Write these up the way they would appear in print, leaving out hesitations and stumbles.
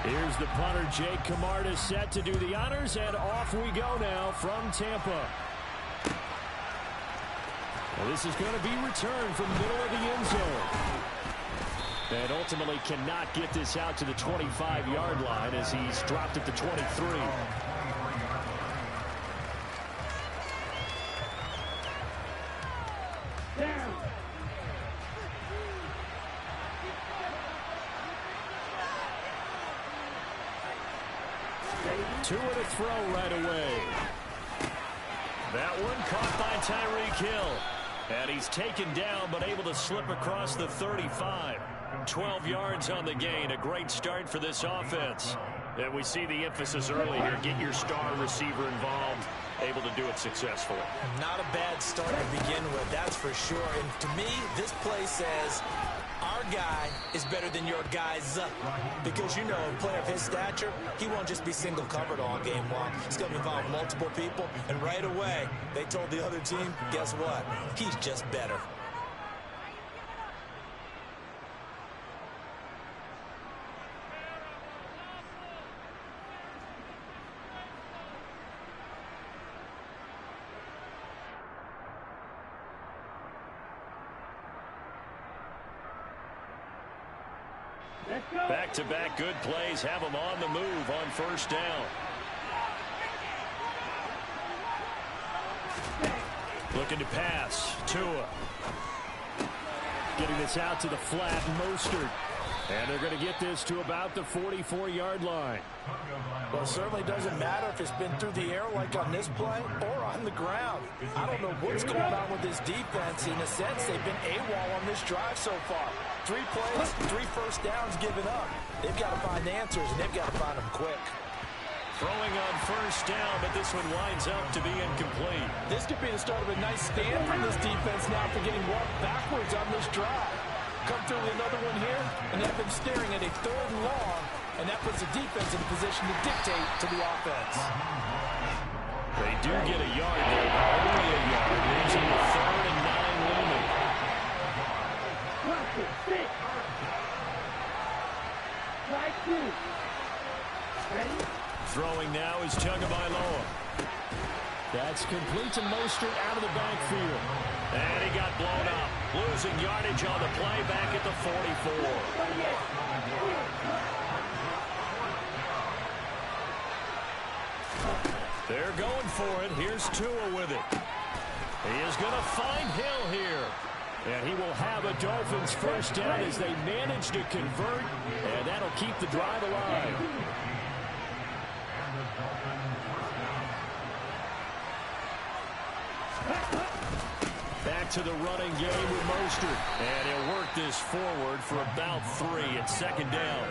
Here's the punter, Jake Camarda, set to do the honors, and off we go now from Tampa. Well, this is going to be returned from the middle of the end zone. And ultimately cannot get this out to the 25-yard line as he's dropped at the 23. Two and a throw right away. That one caught by Tyreek Hill. And he's taken down but able to slip across the 35. 12 yards on the gain. A great start for this offense. And we see the emphasis early here. Get your star receiver involved. Able to do it successfully. Not a bad start to begin with, that's for sure. And to me, this play says our guy is better than your guy's. Because, you know, a player of his stature, he won't just be single covered all game long. He's going to involve multiple people. And right away, they told the other team, guess what? He's just better. Back-to-back good plays have him on the move on first down. Looking to pass. Tua. Getting this out to the flat. Mostert. And they're going to get this to about the 44-yard line. Well, it certainly doesn't matter if it's been through the air like on this play or on the ground. I don't know what's going on with this defense. In a sense, they've been AWOL on this drive so far. 3 plays, 3 first downs given up. They've got to find answers, and they've got to find them quick. Throwing on first down, but this one winds up to be incomplete. This could be the start of a nice stand from this defense now for getting walked backwards on this drive. Come through with another one here, and have them staring at a 3rd and long, and that puts the defense in a position to dictate to the offense. They do get a yard there, but only a yard. Leaves them with 3rd and 9 looming. Throwing now is Tagovailoa. That's complete to Mostert out of the backfield. And he got blown up. Losing yardage on the play back at the 44. They're going for it. Here's Tua with it. He is going to find Hill here. And he will have a Dolphins first down as they manage to convert. And that'll keep the drive alive. Back to the running game with Mostert. And he'll work this forward for about 3 at 2nd down.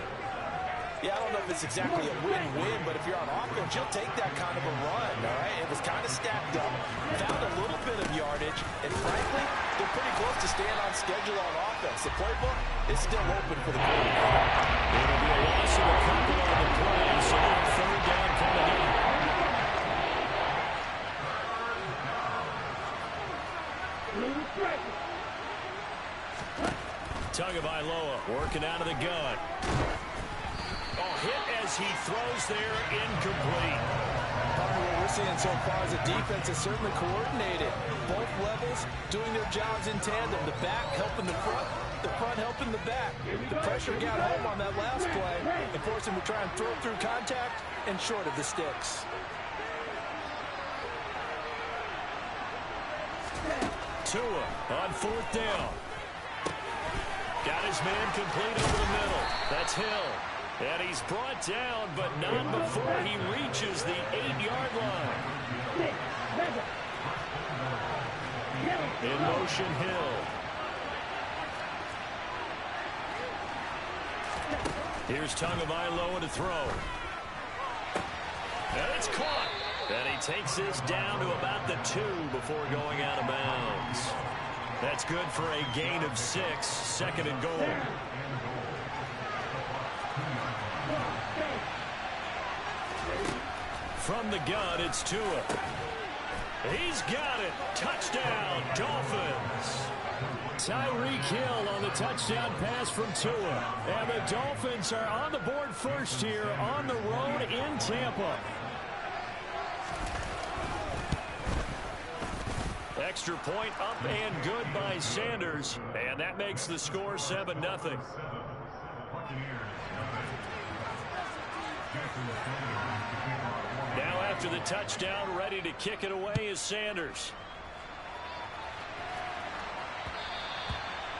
Yeah, I don't know if it's exactly a win-win, but if you're on offense, you'll take that kind of a run, all right? It was kind of stacked up, found a little bit of yardage, and frankly, they're pretty close to staying on schedule on offense. The playbook is still open for the quarterback. It'll be a loss of a couple on the play, so 3rd down coming in. Tagovailoa working out of the gun. Hit as he throws there, incomplete. What we're seeing so far is the defense is certainly coordinated. Both levels doing their jobs in tandem. The back helping the front helping the back. The pressure got home on that last play and forced him to try and throw through contact and short of the sticks. Tua on 4th down. Got his man complete over the middle. That's Hill. And he's brought down, but not before he reaches the 8-yard line. In motion, Hill. Here's Tagovailoa to throw. And it's caught. And he takes this down to about the 2 before going out of bounds. That's good for a gain of 6, 2nd and goal. From the gun, it's Tua. He's got it. Touchdown, Dolphins. Tyreek Hill on the touchdown pass from Tua. And the Dolphins are on the board first here on the road in Tampa. Extra point up and good by Sanders. And that makes the score 7-0. Now after the touchdown, ready to kick it away is Sanders.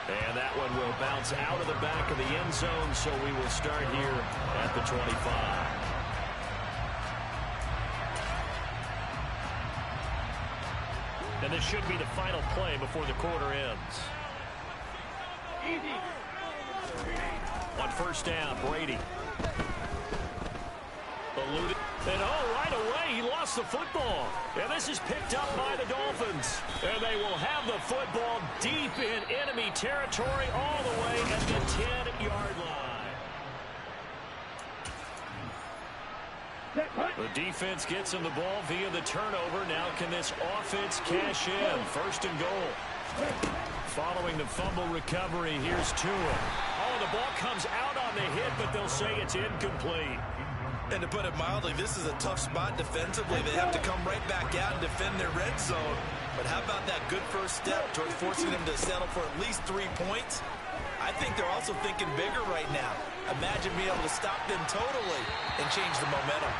And that one will bounce out of the back of the end zone, so we will start here at the 25. And this should be the final play before the quarter ends. On first down, Brady. Eluded. And right away, he lost the football. And this is picked up by the Dolphins. And they will have the football deep in enemy territory all the way at the 10-yard line. The defense gets him the ball via the turnover. Now can this offense cash in? First and goal. Following the fumble recovery, here's Tua. Oh, the ball comes out on the hit, but they'll say it's incomplete. And to put it mildly, this is a tough spot defensively. They have to come right back out and defend their red zone. But how about that good first step towards forcing them to settle for at least 3 points? I think they're also thinking bigger right now. Imagine being able to stop them totally and change the momentum.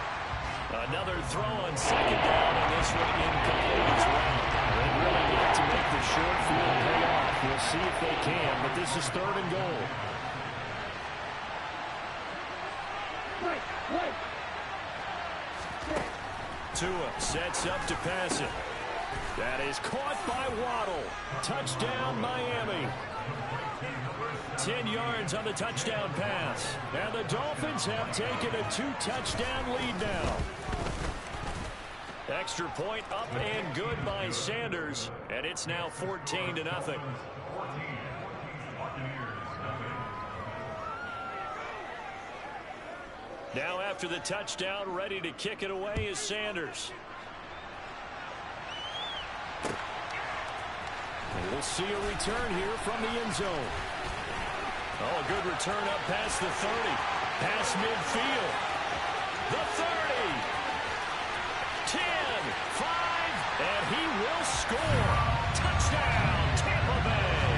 Another throw on second down, and this one incomplete as well. They really need to make the short field pay off. We'll see if they can, but this is third and goal. Tua sets up to pass it. That is caught by Waddle. Touchdown, Miami. 10 yards on the touchdown pass. And the Dolphins have taken a 2-touchdown lead now. Extra point up and good by Sanders. And it's now 14-0. Now after the touchdown, ready to kick it away is Sanders. We'll see a return here from the end zone. Oh, a good return up past the 30. Past midfield. The 30. 10, 5, and he will score. Touchdown, Tampa Bay.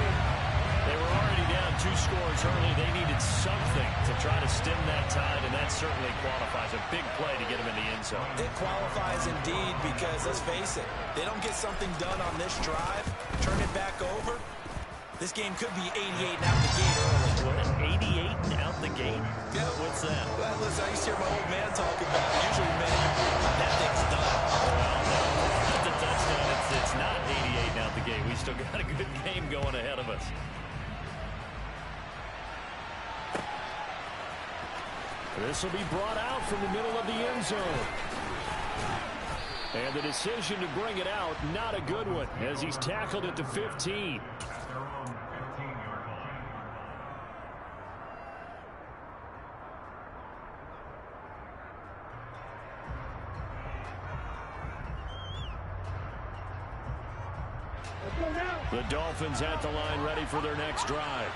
They were already down 2 scores early. They needed something to try to stem that tide, and that certainly qualifies. A big play to get them in the end zone. It qualifies indeed because, let's face it, they don't get something done on this drive, turn it back over, this game could be 88 and out the gate early. What, 88 and out the gate? Yeah. What's that? Well, listen, I used to hear my old man talk about it. Usually, man, that thing's done. Well, no, that's a touchdown. It's not 88 and out the gate. We still got a good game going ahead of us. This will be brought out from the middle of the end zone. And the decision to bring it out, not a good one, as he's tackled at the 15. The Dolphins at the line, ready for their next drive.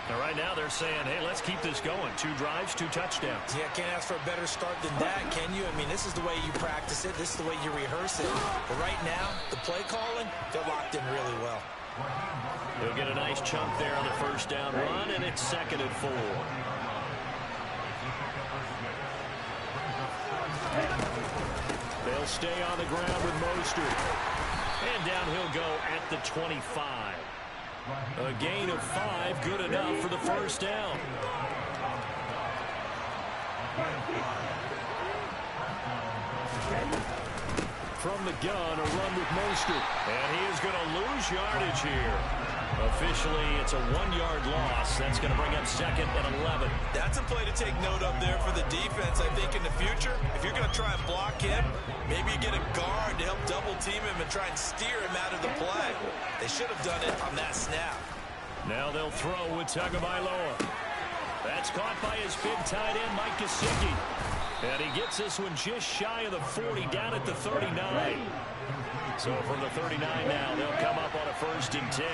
And right now they're saying, hey, let's keep this going. 2 drives, 2 touchdowns. Yeah, can't ask for a better start than that, can you? I mean, this is the way you practice it. This is the way you rehearse it. But right now, the play calling, they're locked in really well. He'll get a nice chunk there on the first down run, and it's 2nd and 4. They'll stay on the ground with Mostert. And down he'll go at the 25. A gain of 5, good enough for the first down. From the gun, a run with Mostert. And he is going to lose yardage here. Officially, it's a 1-yard loss. That's going to bring up 2nd and 11. That's a play to take note of there for the defense. I think in the future, if you're going to try and block him, maybe you get a guard to help double-team him and try and steer him out of the play. They should have done it on that snap. Now they'll throw with Tagovailoa. That's caught by his big tight end, Mike Gesicki. And he gets this one just shy of the 40, down at the 39. So from the 39 now, they'll come up on a 1st and 10.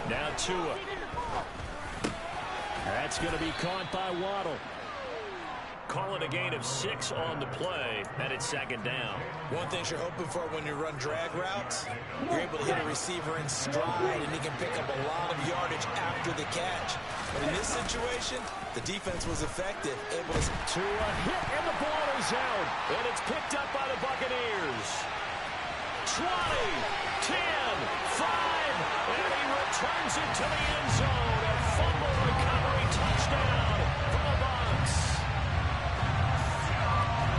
Now Tua. That's going to be caught by Waddle. Call it a gain of 6 on the play, and it's 2nd down. One thing you're hoping for when you run drag routes, you're able to hit a receiver in stride, and he can pick up a lot of yardage after the catch. But in this situation, the defense was effective. Able to a hit, and the ball is out, and it's picked up by the Buccaneers. 20, 10, 5, and he returns it to the end zone. A fumble recovery touchdown for the Bucs.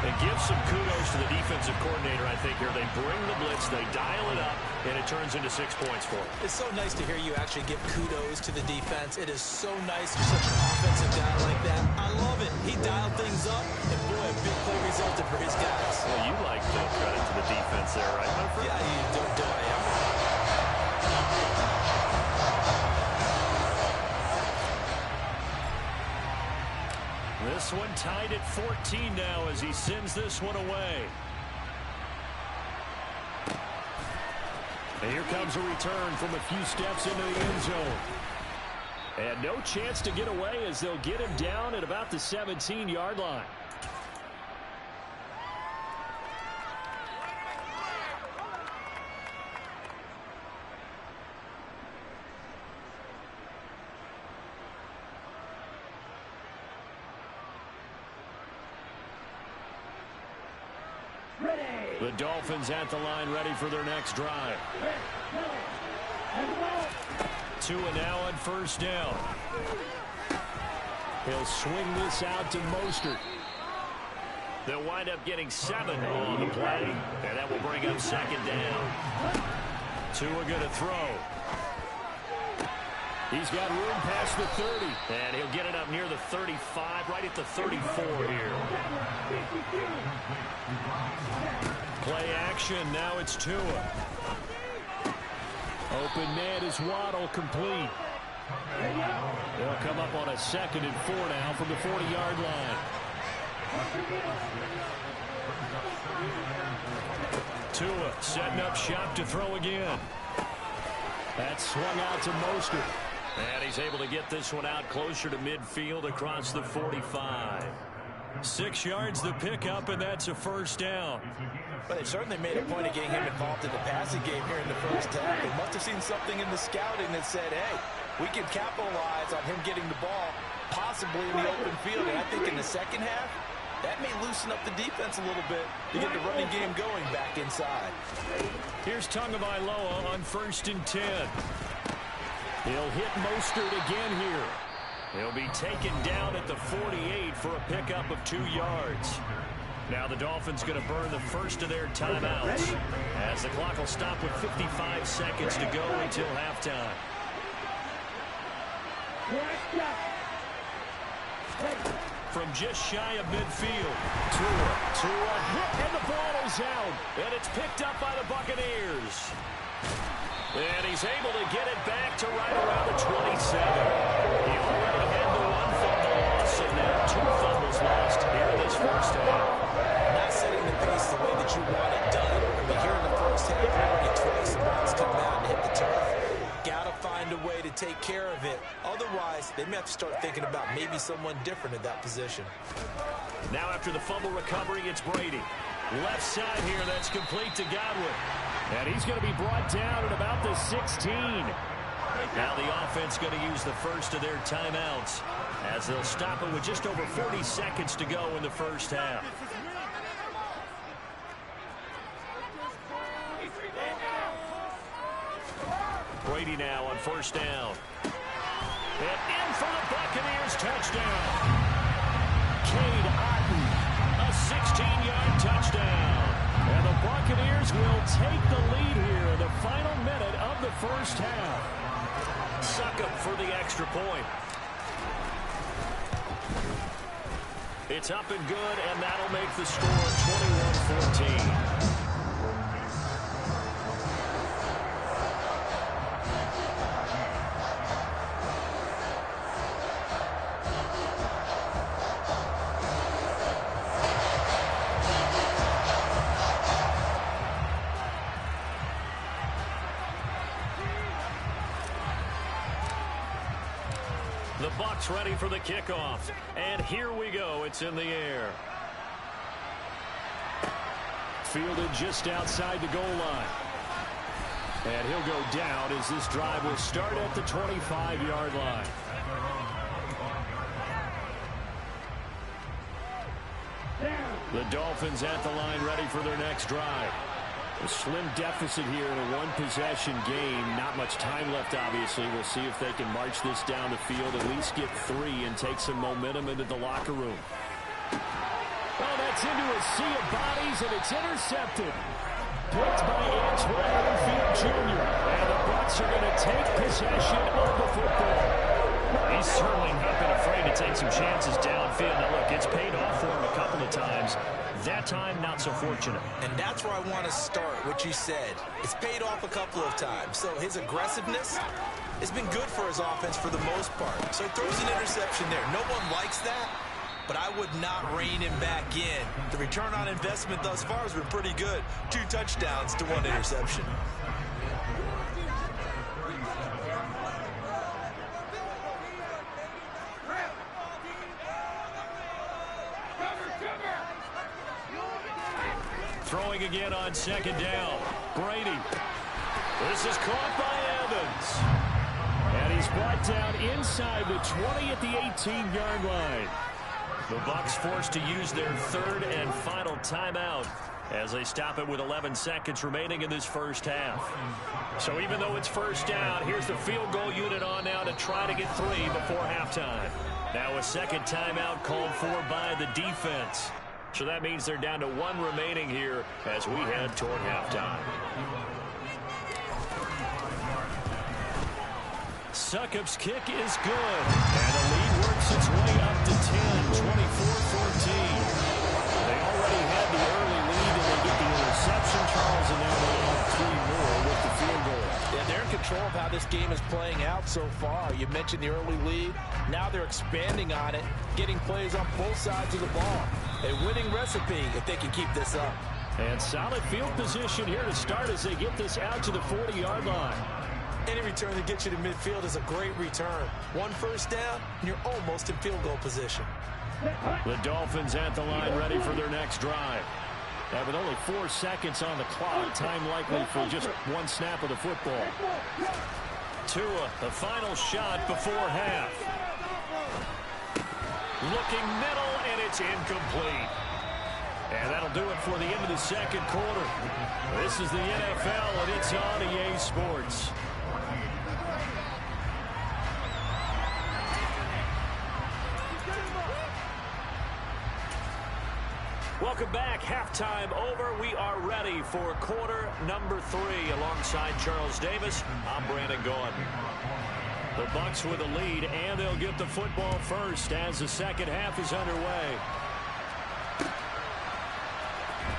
They give some kudos to the defensive coordinator, I think, here. They bring the blitz, they dial it up, and it turns into 6 points for them. It's so nice to hear you actually give kudos to the defense. It is so nice you're such an offensive guy like that. I love it. He dialed things up, and boy, a big play resulted for his guys. Well, you like the credit to the defense there, right, my friend? Yeah, you do I am. This one tied at 14 now as he sends this one away. And here comes a return from a few steps into the end zone. And no chance to get away as they'll get him down at about the 17-yard line. The Dolphins at the line, ready for their next drive. Tua now on 1st down. He'll swing this out to Mostert. They'll wind up getting 7 on the play, and that will bring up 2nd down. Tua going to throw. He's got room past the 30, and he'll get it up near the 35, right at the 34 here. Play action, now it's Tua. Open man is Waddle, complete. They'll come up on a 2nd and 4 now from the 40-yard line. Tua setting up shop to throw again. That's swung out to Mostert. And he's able to get this one out closer to midfield across the 45. 6 yards the pickup, and that's a 1st down. But they certainly made a point of getting him involved in the passing game here in the 1st half. They must have seen something in the scouting that said, hey, we can capitalize on him getting the ball, possibly in the open field. And I think in the 2nd half, that may loosen up the defense a little bit to get the running game going back inside. Here's Tagovailoa on 1st and 10. He'll hit Mostert again here. He'll be taken down at the 48 for a pickup of 2 yards. Now the Dolphins going to burn the first of their timeouts as the clock will stop with 55 seconds to go until halftime. From just shy of midfield, Tua hit, and the ball is out, and it's picked up by the Buccaneers. And he's able to get it back to right around the 27. He already had the 1 fumble loss, and now 2 fumbles lost here in this 1st half. Not setting the pace the way that you want it done. I mean, here in the 1st half, already twice the ball's come out and hit the turf. Got to find a way to take care of it. Otherwise, they may have to start thinking about maybe someone different in that position. Now after the fumble recovery, it's Brady. Left side here, that's complete to Godwin. And he's going to be brought down at about the 16. Now the offense going to use the first of their timeouts as they'll stop it with just over 40 seconds to go in the 1st half. Brady now on 1st down. And in for the Buccaneers touchdown. Cade Otton, a 16-yard touchdown. And the Buccaneers will take the lead here in the final minute of the 1st half. Succop for the extra point. It's up and good, and that'll make the score 21-14. The Bucs ready for the kickoff. And here we go. It's in the air. Fielded just outside the goal line. And he'll go down as this drive will start at the 25-yard line. The Dolphins at the line ready for their next drive. A slim deficit here in a one-possession game. Not much time left, obviously. We'll see if they can march this down the field, at least get 3, and take some momentum into the locker room. Oh, that's into a sea of bodies, and it's intercepted. Picked by Antoine Winfield Jr. And the Bucs are going to take possession of the football. He's certainly not been afraid to take some chances downfield. Now, look, it's paid off for him a couple of times. That time, not so fortunate. And that's where I want to start, what you said. It's paid off a couple of times. So his aggressiveness has been good for his offense for the most part. So he throws an interception there. No one likes that, but I would not rein him back in. The return on investment thus far has been pretty good. 2 touchdowns to 1 interception. Throwing again on second down. Brady. This is caught by Evans. And he's brought down inside the 20 at the 18-yard line. The Bucs forced to use their 3rd and final timeout as they stop it with 11 seconds remaining in this first half. So even though it's first down, here's the field goal unit on now to try to get 3 before halftime. Now a second timeout called for by the defense. So that means they're down to 1 remaining here as we head toward halftime. Succop's kick is good. And the lead works its way up to 10, 24-14. They already had the early lead, and they get the interception, Charles, and now they have 3 more with the field goal. Yeah, they're in control of how this game is playing out so far. You mentioned the early lead. Now they're expanding on it, getting plays on both sides of the ball. A winning recipe if they can keep this up. And solid field position here to start as they get this out to the 40-yard line. Any return that gets you to midfield is a great return. 1 first down, and you're almost in field goal position. The Dolphins at the line ready for their next drive. And with only 4 seconds on the clock, time likely for just 1 snap of the football. Tua, the final shot before half. Looking middle, and it's incomplete. And that'll do it for the end of the second quarter. This is the NFL, and it's on EA Sports. Welcome back. Halftime over. We are ready for quarter number 3. Alongside Charles Davis, I'm Brandon Gaudin. The Bucs with a lead, and they'll get the football first as the second half is underway.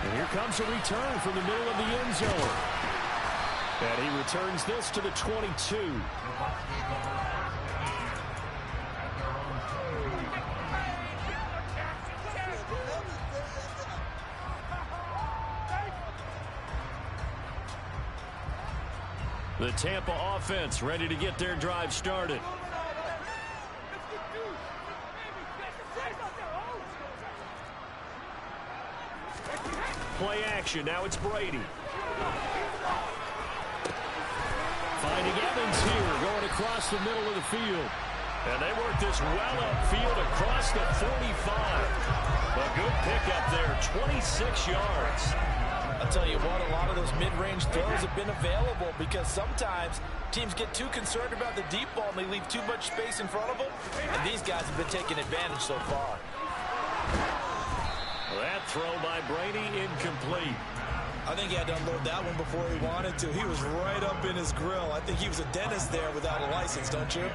And here comes a return from the middle of the end zone. And he returns this to the 22. The Tampa offense ready to get their drive started. Play action. Now it's Brady. Finding Evans here, going across the middle of the field. And they work this well upfield across the 45. A good pickup there, 26 yards. I'll tell you what, a lot of those mid-range throws have been available because sometimes teams get too concerned about the deep ball and they leave too much space in front of them. And these guys have been taking advantage so far. That throw by Brady incomplete. I think he had to unload that one before he wanted to. He was right up in his grill. I think he was a dentist there without a license, don't you?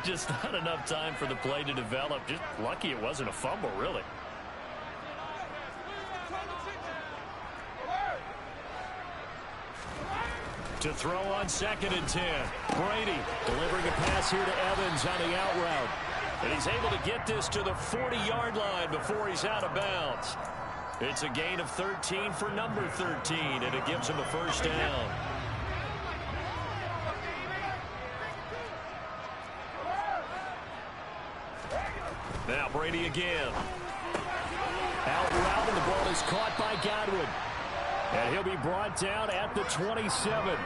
Just not enough time for the play to develop. Just lucky it wasn't a fumble, really. To throw on 2nd and 10. Brady delivering a pass here to Evans on the out route. And he's able to get this to the 40-yard line before he's out of bounds. It's a gain of 13 for number 13, and it gives him a first down. Now Brady again. Out route, and the ball is caught by Godwin. And he'll be brought down at the 27.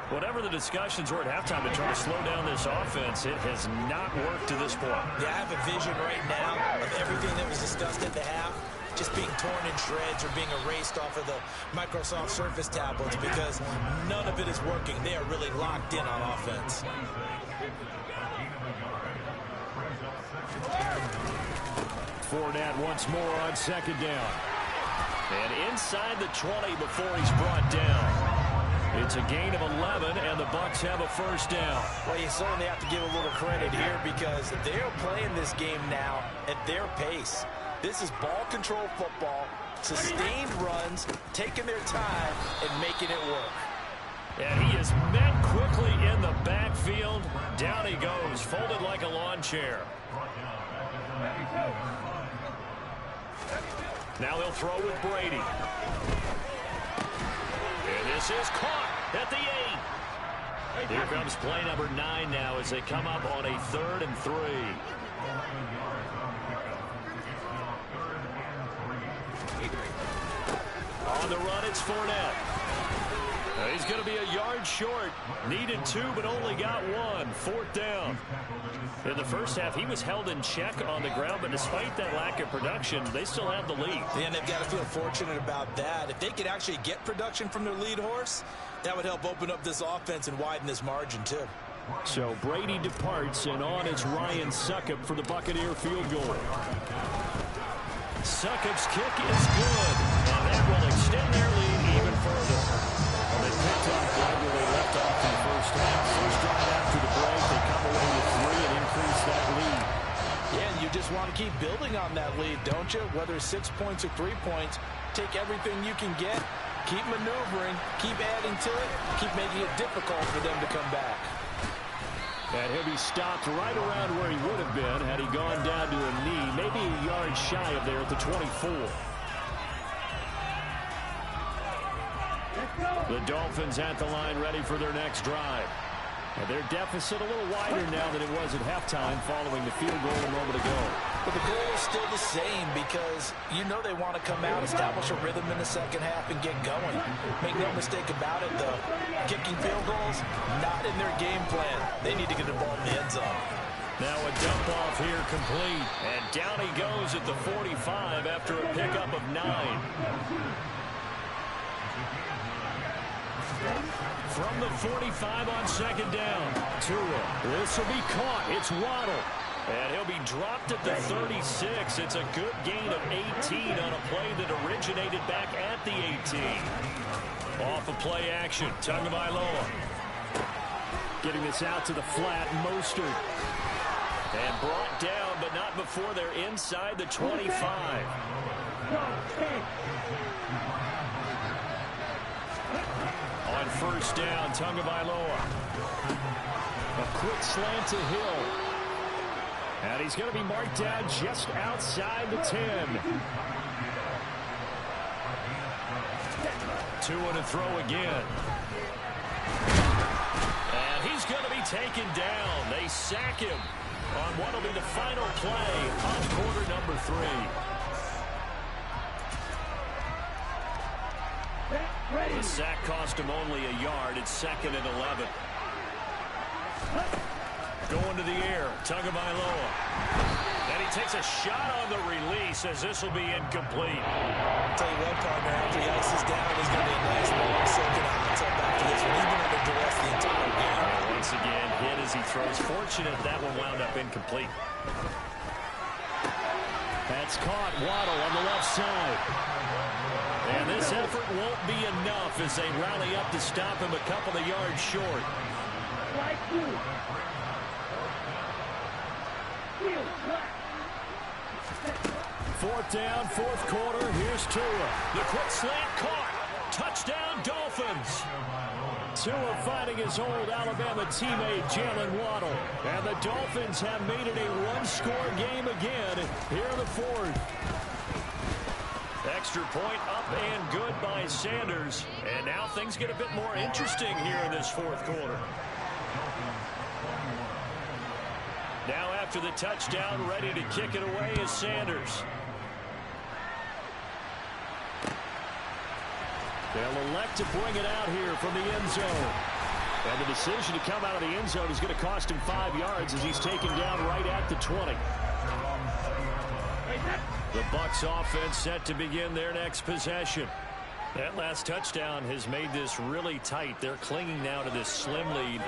Whatever the discussions were at halftime to try to slow down this offense, it has not worked to this point. Yeah, I have a vision right now of everything that was discussed at the half just being torn in shreds or being erased off of the Microsoft Surface tablets because none of it is working. They are really locked in on offense. Fournette once more on second down. And inside the 20 before he's brought down. It's a gain of 11, and the Bucs have a first down. Well, you certainly have to give a little credit here because they're playing this game now at their pace. This is ball control football, sustained runs, taking their time, and making it work. And he is met quickly in the backfield. Down he goes, folded like a lawn chair. Now they'll throw with Brady. And this is caught at the 8. Here comes play number 9 now as they come up on a 3rd and 3. On the run, it's Fournette. He's going to be a yard short. Needed 2, but only got 1. 4th down. In the first half, he was held in check on the ground, but despite that lack of production, they still have the lead. And they've got to feel fortunate about that. If they could actually get production from their lead horse, that would help open up this offense and widen this margin, too. So Brady departs, and on it's Ryan Succop for the Buccaneer field goal. Succop's kick is good, and that will extend their lead even further. Well, they picked up right where they left off in the first half. First drive after the break, they come away with 3 and increase that lead. Yeah, and you just want to keep building on that lead, don't you? Whether it's 6 points or 3 points, take everything you can get, keep maneuvering, keep adding to it, keep making it difficult for them to come back. And he'll be stopped right around where he would have been had he gone down to a knee, maybe a yard shy of there at the 24. The Dolphins at the line ready for their next drive. And their deficit a little wider now than it was at halftime following the field goal a moment ago. But the goal is still the same because you know they want to come out, establish a rhythm in the second half, and get going. Make no mistake about it, though. Kicking field goals, not in their game plan. They need to get the ball in the end zone. Now a dump off here complete. And down he goes at the 45 after a pickup of 9. From the 45 on second down. Tua. This will be caught. It's Waddle. And he'll be dropped at the 36. It's a good gain of 18 on a play that originated back at the 18. Off of play action. Tagovailoa. Getting this out to the flat. Mostert. And brought down, but not before they're inside the 25. On first down, Tagovailoa. A quick slant to Hill. And he's going to be marked down just outside the 10. Tua to throw again. And he's going to be taken down. They sack him on what will be the final play of quarter number 3. The sack cost him only a yard. It's 2nd and 11. Going to the air, Tagovailoa. And he takes a shot on the release as this will be incomplete. I'll tell you what, partner, after he ices down, he's going to be a nice long soaking hot tub after this one. He's been under duress the entire game. And once again, hit as he throws. Fortunate that one wound up incomplete. That's caught. Waddle on the left side. And this effort won't be enough as they rally up to stop him a couple of yards short. Fourth down, 4th quarter. Here's Tua. The quick slant caught. Touchdown, Dolphins. Tua finding his old Alabama teammate, Jalen Waddle. And the Dolphins have made it a one-score game again here in the 4th. Extra point up and good by Sanders. And now things get a bit more interesting here in this 4th quarter. Now after the touchdown, ready to kick it away is Sanders. They'll elect to bring it out here from the end zone. And the decision to come out of the end zone is going to cost him 5 yards as he's taken down right at the 20. The Bucs offense set to begin their next possession. That last touchdown has made this really tight. They're clinging now to this slim lead.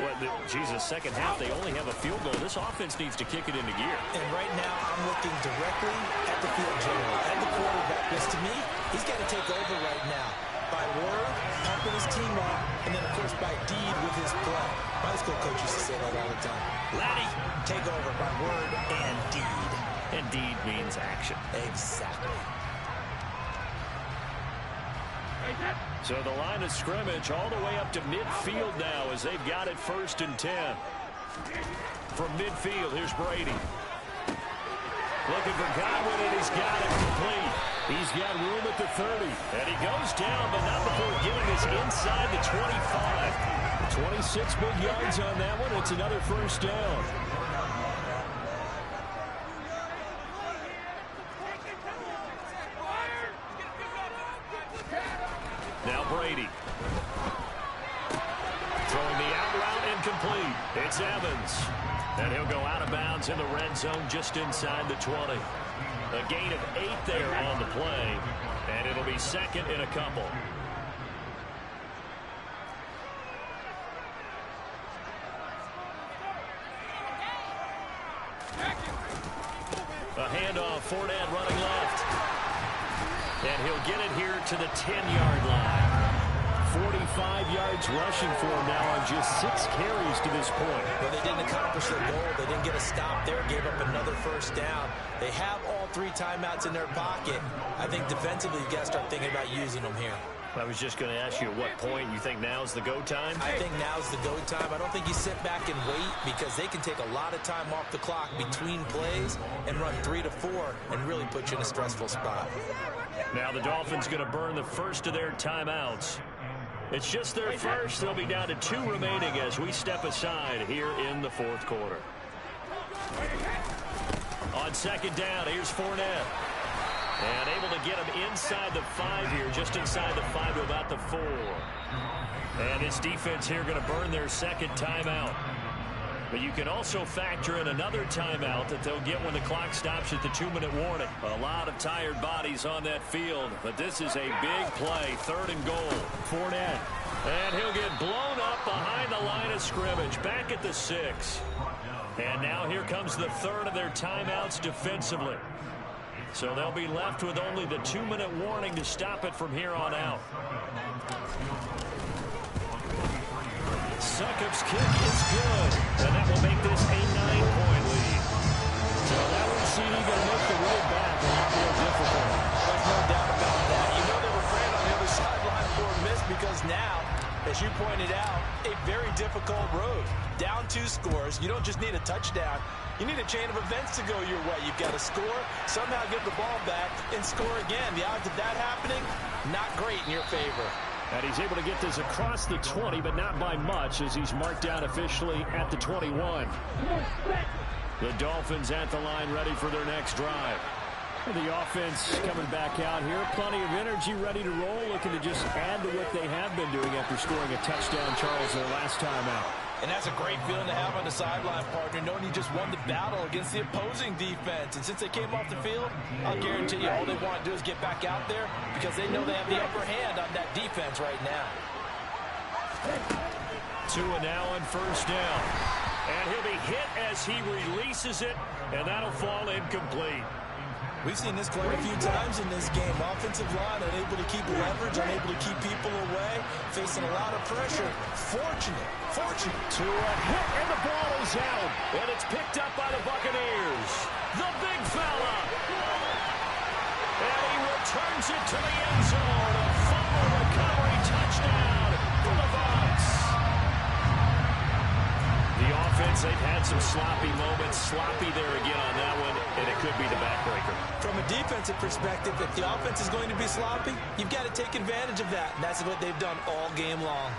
Jesus, second half, they only have a field goal. This offense needs to kick it into gear. And right now, I'm looking directly at the field general, at the quarterback. Because to me, he's got to take over right now. By word, pumping his team up, and then, of course, by deed with his play. My school coach used to say that all the time. Laddie, take over by word and deed. And deed means action. Exactly. So the line of scrimmage all the way up to midfield now as they've got it 1st and 10. From midfield, here's Brady. Looking for Godwin, and he's got it complete. He's got room at the 30. And he goes down, but not before getting us inside the 25. 26 big yards on that one. It's another 1st down. Now Brady. Throwing the out route incomplete. It's Evans. And he'll go out of bounds in the red zone just inside the 20. A gain of 8 there on the play. And it'll be 2nd and a couple. A handoff, Fournette running left. And he'll get it here to the 10-yard line. 45 yards rushing for him now on just 6 carries to this point. Well, they didn't accomplish their goal. They didn't get a stop there, gave up another 1st down. They have all 3 timeouts in their pocket. I think defensively, you've got to start thinking about using them here. I was just going to ask you at what point you think now's the go time? I think now's the go time. I don't think you sit back and wait because they can take a lot of time off the clock between plays and run 3 to 4 and really put you in a stressful spot. Now the Dolphins going to burn the first of their timeouts. It's just their first. They'll be down to 2 remaining as we step aside here in the 4th quarter. On 2nd down, here's Fournette. And able to get him inside the 5 here, just inside the 5 to about the 4. And this defense here going to burn their 2nd timeout. But you can also factor in another timeout that they'll get when the clock stops at the 2-minute warning. A lot of tired bodies on that field, but this is a big play, 3rd and goal. Fournette. And he'll get blown up behind the line of scrimmage, back at the 6. And now here comes the 3rd of their timeouts defensively. So they'll be left with only the 2-minute warning to stop it from here on out. Succop's kick is good, and that will make this a 9-point lead. So that one, CD, going to make the road back a lot more difficult. There's no doubt about that. You know they were praying on the other sideline for a miss because now, as you pointed out, a very difficult road. Down 2 scores. You don't just need a touchdown. You need a chain of events to go your way. You've got to score, somehow get the ball back, and score again. The odds of that happening, not great in your favor. And he's able to get this across the 20, but not by much as he's marked down officially at the 21. The Dolphins at the line ready for their next drive. The offense coming back out here. Plenty of energy, ready to roll, looking to just add to what they have been doing after scoring a touchdown, Charles, their last time out. And that's a great feeling to have on the sideline, partner, knowing you just won the battle against the opposing defense. And since they came off the field, I'll guarantee you all they want to do is get back out there because they know they have the upper hand on that defense right now. Tua now on 1st down. And he'll be hit as he releases it, and that'll fall incomplete. We've seen this quite a few times in this game. Offensive line unable to keep leverage, unable to keep people away, facing a lot of pressure. Fortunate. Tua hit, and the ball is out. And it's picked up by the Buccaneers. The big fella. And he returns it to the end zone. A fumble recovery touchdown for the Bucs. The offense, they've had some sloppy moments. Sloppy there again on that one, and it could be the backbreaker. From a defensive perspective, if the offense is going to be sloppy, you've got to take advantage of that. And that's what they've done all game long.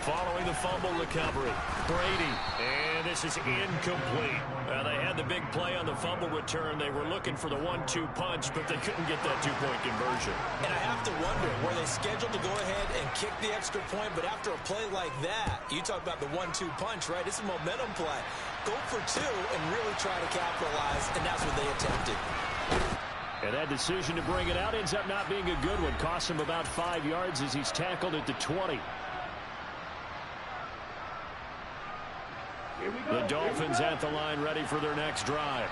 following the fumble recovery. Brady, and this is incomplete. They had the big play on the fumble return. They were looking for the 1-2 punch, but they couldn't get that two-point conversion. And I have to wonder, were they scheduled to go ahead and kick the extra point, but after a play like that, you talk about the 1-2 punch, right? It's a momentum play. Go for two and really try to capitalize, and that's what they attempted. And that decision to bring it out ends up not being a good one. Costs him about 5 yards as he's tackled at the 20. The Dolphins at the line ready for their next drive.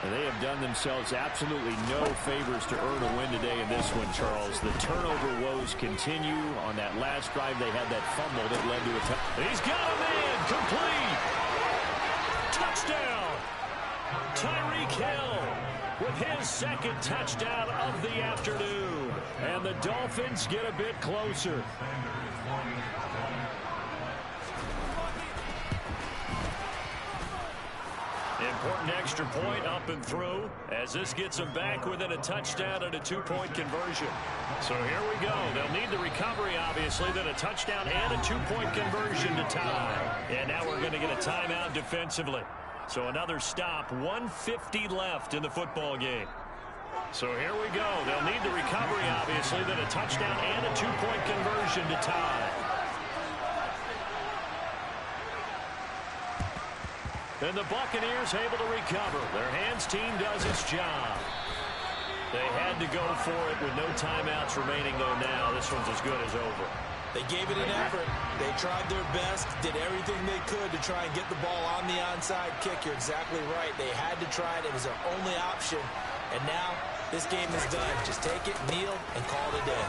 And they have done themselves absolutely no favors to earn a win today in this one, Charles. The turnover woes continue. On that last drive, they had that fumble that led to a touchdown. He's got a man, complete. Touchdown. Tyreek Hill with his second touchdown of the afternoon. And the Dolphins get a bit closer. Important extra point up and through as this gets them back within a touchdown and a two-point conversion. So here we go. They'll need the recovery, obviously, then a touchdown and a two-point conversion to tie. And now we're going to get a timeout defensively. So another stop, 1:50 left in the football game. So here we go. They'll need the recovery, obviously, then a touchdown and a two-point conversion to tie. And the Buccaneers able to recover. Their hands team does its job. They had to go for it with no timeouts remaining, though, now. This one's as good as over. They gave it an effort. They tried their best, did everything they could to try and get the ball on the onside kick. You're exactly right. They had to try it. It was their only option. And now this game is done. Just take it, kneel, and call it a day.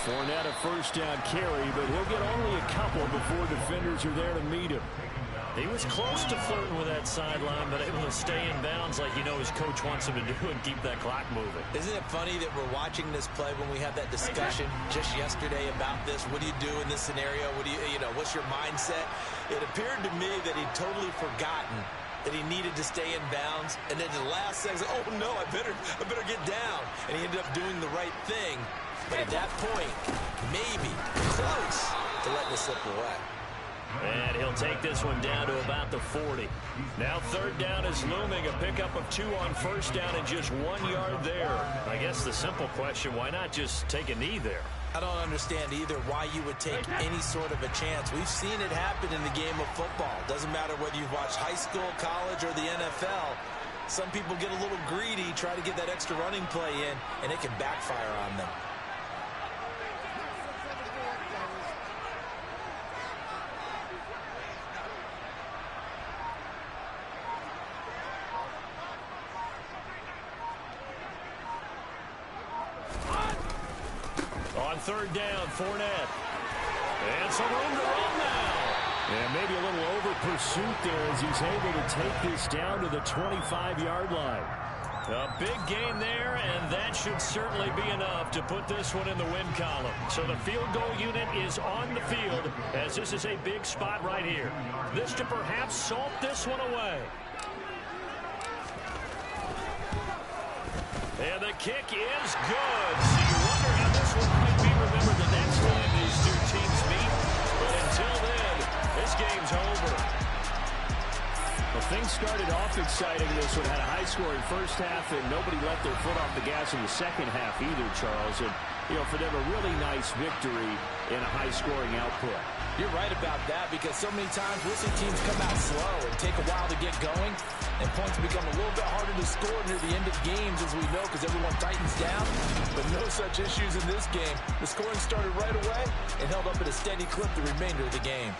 Fournette a first down carry, but he'll get only a couple before defenders are there to meet him. He was close to flirting with that sideline, but able to stay in bounds like you know his coach wants him to do and keep that clock moving. Isn't it funny that we're watching this play when we had that discussion just yesterday about this? What do you do in this scenario? What do you know, what's your mindset? It appeared to me that he'd totally forgotten that he needed to stay in bounds, and then the last second, oh no, I better get down. And he ended up doing the right thing. But at that point, maybe close to letting it slip away. And he'll take this one down to about the 40. Now third down is looming. A pickup of 2 on first down and just 1 yard there. I guess the simple question, why not just take a knee there? I don't understand either why you would take any sort of a chance. We've seen it happen in the game of football. Doesn't matter whether you've watched high school, college, or the NFL. Some people get a little greedy, try to get that extra running play in, and it can backfire on them. On third down, Fournette. And some room to run now. And maybe a little over pursuit there as he's able to take this down to the 25-yard line. A big gain there, and that should certainly be enough to put this one in the win column. So the field goal unit is on the field as this is a big spot right here. This to perhaps salt this one away. And the kick is good. So you wonder how this one might be remembered the next time these two teams meet. But until then, this game's over. Well, things started off exciting. This one had a high-scoring first half, and nobody let their foot off the gas in the second half either, Charles. And, you know, for them, a really nice victory in a high-scoring output. You're right about that because so many times we'll see teams come out slow and take a while to get going, and points become a little bit harder to score near the end of games, as we know, because everyone tightens down. But no such issues in this game. The scoring started right away and held up at a steady clip the remainder of the game.